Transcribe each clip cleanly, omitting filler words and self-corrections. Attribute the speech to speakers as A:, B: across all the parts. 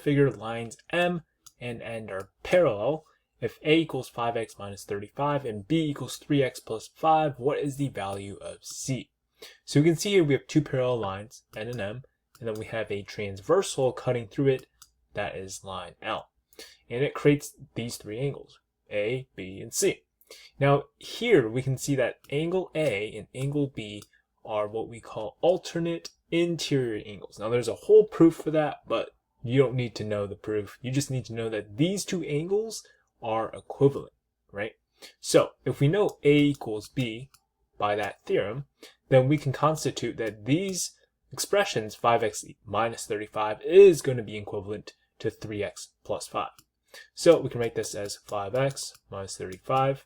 A: figure lines M and N are parallel, if A equals 5x minus 35 and B equals 3x plus 5, what is the value of C? So we can see here we have two parallel lines, N and M, and then we have a transversal cutting through it, that is line L. And it creates these three angles, A, B, and C. Now here we can see that angle A and angle B are what we call alternate interior angles. Now there's a whole proof for that, but you don't need to know the proof. You just need to know that these two angles are equivalent, right? So if we know A equals B by that theorem, then we can constitute that these expressions, 5x minus 35, is going to be equivalent to 3x plus 5. So we can write this as 5x minus 35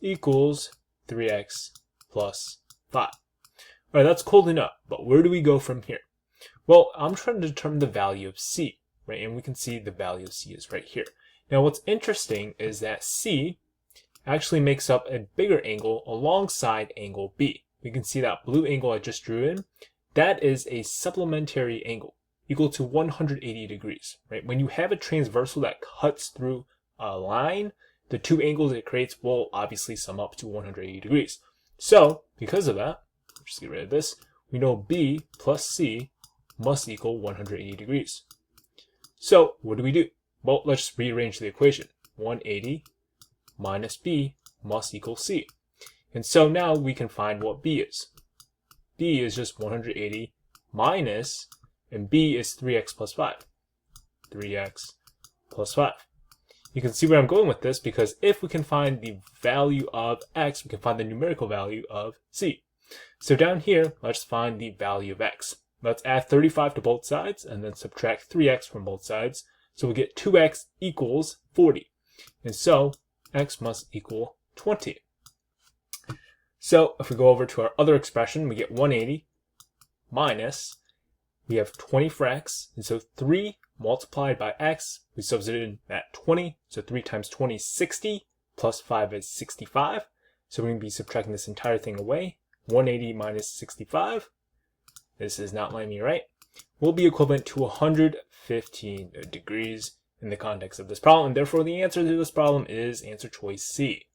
A: equals 3x plus 5. All right, that's cool enough, but where do we go from here? Well, I'm trying to determine the value of C, right? And we can see the value of C is right here. Now, what's interesting is that C actually makes up a bigger angle alongside angle B. We can see that blue angle I just drew in. That is a supplementary angle equal to 180 degrees, right? When you have a transversal that cuts through a line, the two angles it creates will obviously sum up to 180 degrees. So, because of that, just get rid of this, we know B plus C must equal 180 degrees. So, what do? Well, let's rearrange the equation. 180 minus B must equal C. And so now we can find what B is. B is just 180 minus, and B is 3x plus 5. 3x plus 5. You can see where I'm going with this, because if we can find the value of x, we can find the numerical value of C. So down here, let's find the value of x. Let's add 35 to both sides, and then subtract 3x from both sides. So we get 2x equals 40. And so x must equal 20. So if we go over to our other expression, we get 180 minus, we have 20 for x, and so 3 multiplied by x, we substitute in that 20, so 3 times 20 is 60, plus 5 is 65. So we're going to be subtracting this entire thing away. 180 minus 65, this is not letting me write, will be equivalent to 115 degrees in the context of this problem, and therefore the answer to this problem is answer choice C.